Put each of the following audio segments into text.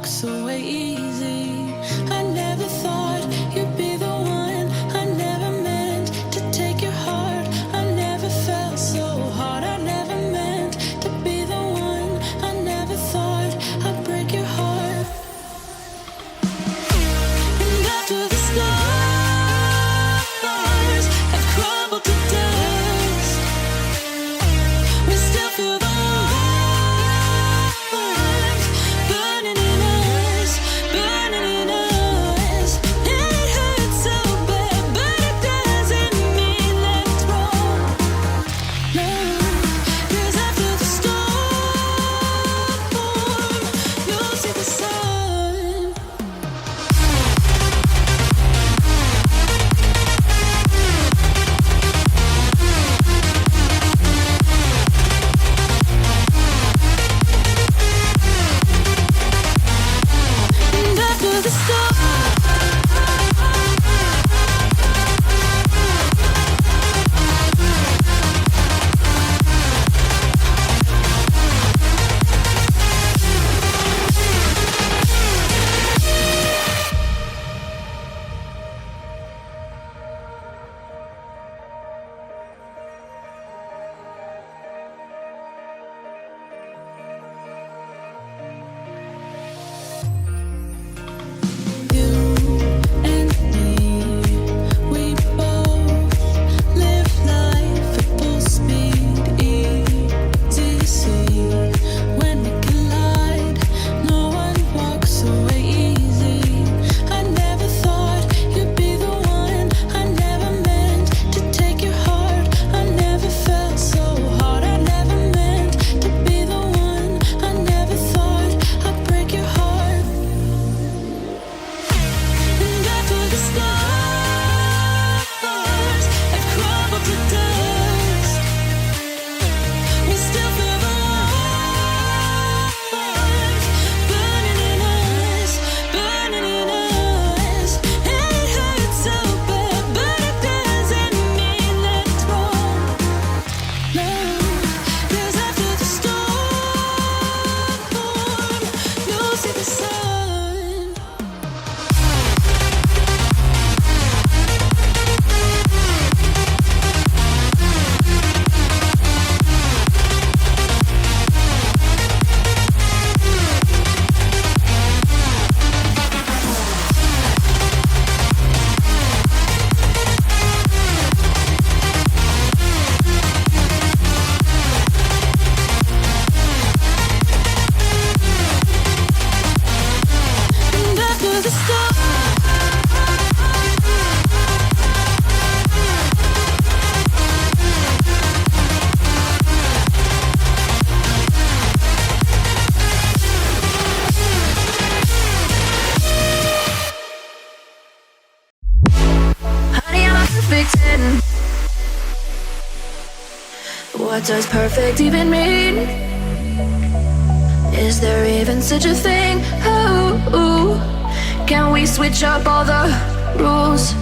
walks away easy. I never thought you'd be the one. I never meant to take your heart. I never felt so hard. I never meant to be the one. I never thought I'd break your heart. And after the stars have crumbled to dust, we still feel the warmth burning in us, burning in us. And it hurts so bad, but it doesn't mean that it's wrong. No, 'cause after the storm, you'll see the sun. And after the storm, you and me, we both live life at full speed. Easy to see when we collide. No one walks away easy. I never thought you'd be the one. I never meant to take your heart. I never felt so hard. I never meant to be the one. I never thought I'd break your heart. And after the stars have crumbled to dust, we still feel the warmth burning in us, burning in us. And it hurts so bad, but it doesn't mean that it's wrong. No, 'cause after the storm, you'll see the sun. And after the storm, Honey, I'm a perfect 10. What does perfect even mean? Is there even such a thing? Oh, can we switch up all the rules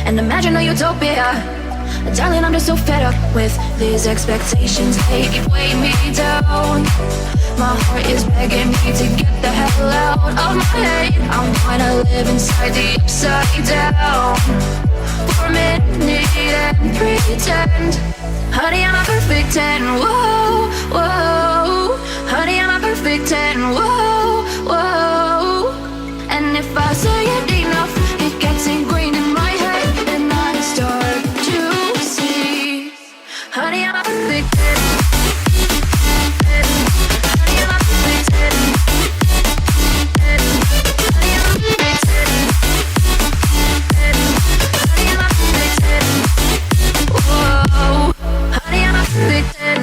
and imagine a utopia? Darling, I'm just so fed up with these expectations. They weigh me down. My heart is begging me to get the hell out of my head. I wanna live inside the upside down for a minute and pretend. Honey, I'm a perfect 10. Whoa, whoa. Honey, I'm a perfect 10. Whoa, whoa. And if I say it enough, it gets ingrained in my head, and I start to see. Honey, I'm a perfect 10. Honey, I'm a perfect 10. Honey, I'm a perfect 10. Honey, I'm a perfect 10. Whoa. Honey, I'm a perfect 10.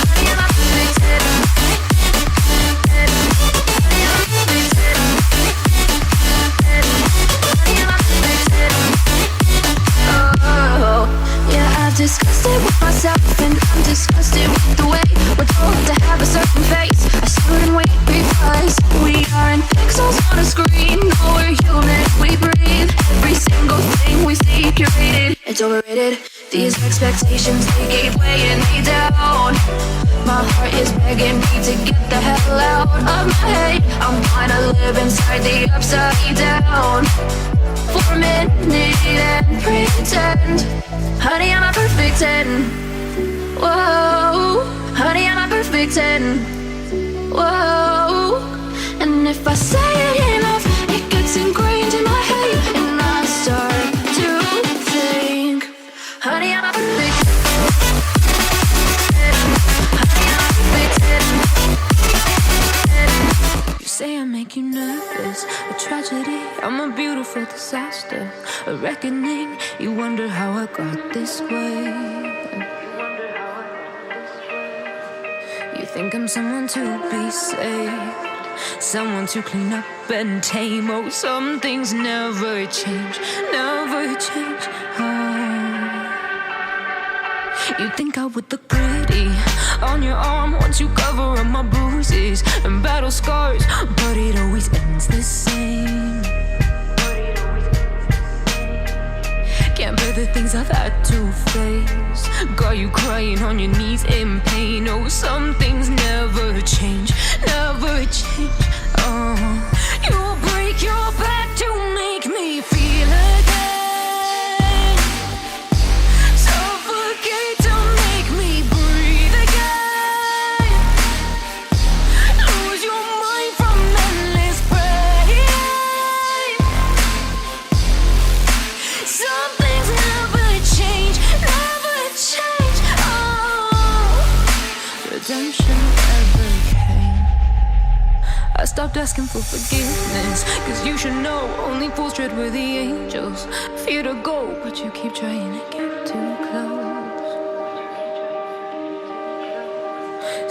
Honey, I'm a perfect 10. expectations, they keep weighing me down. My heart is begging me to get the hell out of my head. I'm gonna live inside the upside down for a minute and pretend, honey, I'm a perfect 10. Whoa, honey, I'm a perfect 10. Whoa, and if I say it enough, it gets ingrained in my head, and I start to think, honey, I'm a perfect 10. Honey, I'm a perfect 10. You say I make you nervous, a tragedy, I'm a beautiful disaster, a reckoning, you wonder how I got this way. You think I'm someone to be saved, someone to clean up and tame. Oh, some things never change, never change. Oh. You think I would look pretty on your arm once you cover up my bruises and battle scars, but it always ends the same. Can't bear the things I've had to face, got you crying on your knees in pain. Oh, some things never change, never change. Oh, you'll break your back to make me feel again, suffocate to make me breathe again, lose your mind from endless pain. Some things never change, never change. Oh, redemption never came. I stopped asking for forgiveness, cause you should know only fools tread with the angels. Fear to go, but you keep trying to get too close.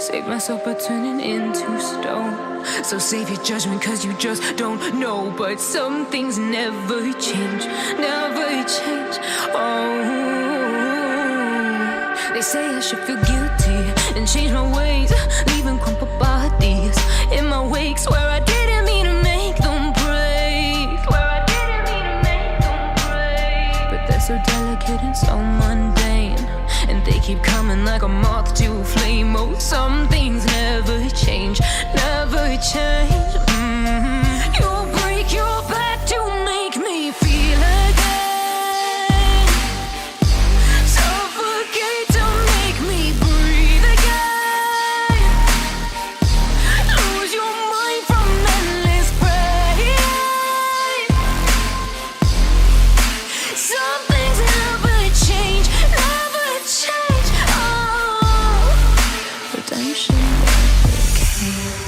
Save myself by turning into stone. So save your judgment, cause you just don't know. But some things never change, never change. Oh, they say I should feel guilty and change my ways, leaving crumpled bodies in my wake. Swear I didn't mean to make them break, swear I didn't mean to make them break. But they're so delicate and so mundane, and they keep coming like a moth to a flame. Oh, some things never change, never change. You'll break your back to make me feel again, suffocate to make me breathe again, lose your mind from endless pain. Some things never change, never change. Oh, redemption never came.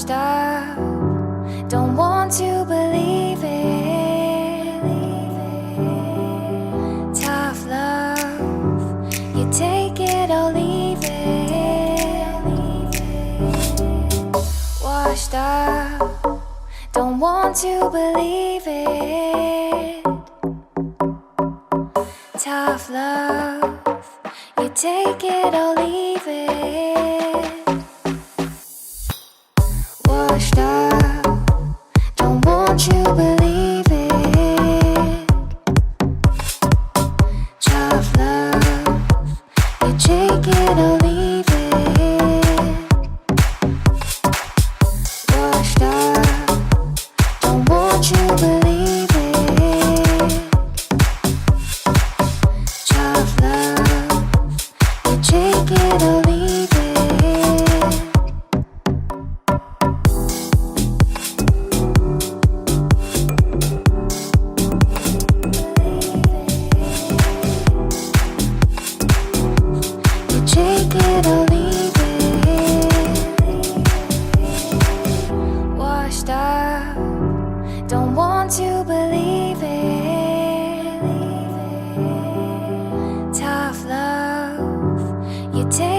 washed up, don't want to believe it. Tough love, you take it or leave it. Washed up, don't want to believe it. Tough love, you take it or leave it. Washed up, don't want you believe it. Tough love, you take it or leave it. Washed up, don't want you believe it. Tough love, you take it or leave it. You take it or leave it. Washed up, don't want to believe it. Tough love, you take